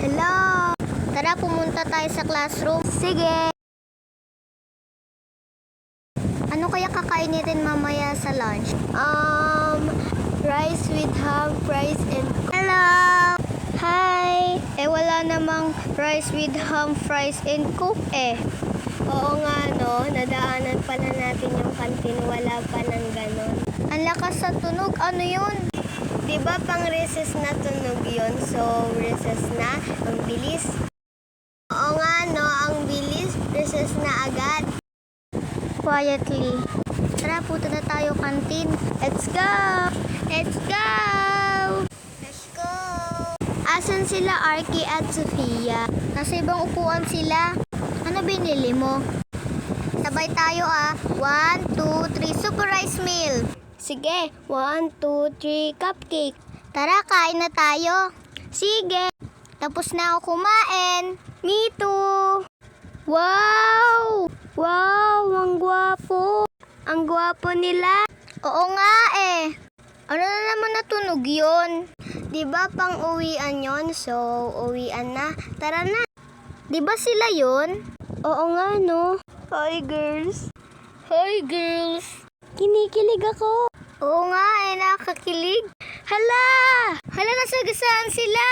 Hello! Tara, pumunta tayo sa classroom. Sige! Ano kaya kakain natin mamaya sa lunch? Rice with ham, fries, and... Hello! Hi! Wala namang rice with ham, fries, and coke Oo nga no, nadaanan pala natin yung kantin, wala pa ng ganon. Ang lakas sa tunog, ano yun? Diba pang recess na tunog yun? So, recess na, ang bilis. Oo nga no, ang bilis, recess na agad. Quietly. Tara, punta na tayo kantin. Let's go! Let's go! Let's go! Asan sila Arky at Sofia? Nasa ibang upuan sila. Ano binili mo? Sabay tayo 1, 2, 3, super rice meal. Sige, 1, 2, 3, cupcake. Tara, kain na tayo. Sige. Tapos na ako kumain. Me too. Wow! Wow, ang gwapo. Ang gwapo nila. Oo nga Ano na naman natunog yun? Diba pang uwian yon? So, uwian na. Tara na. Diba sila yun? Oo nga no. Hi girls. Hi girls. Kinikilig ako. Oo nga nakakilig. Hala, nasagasaan sila.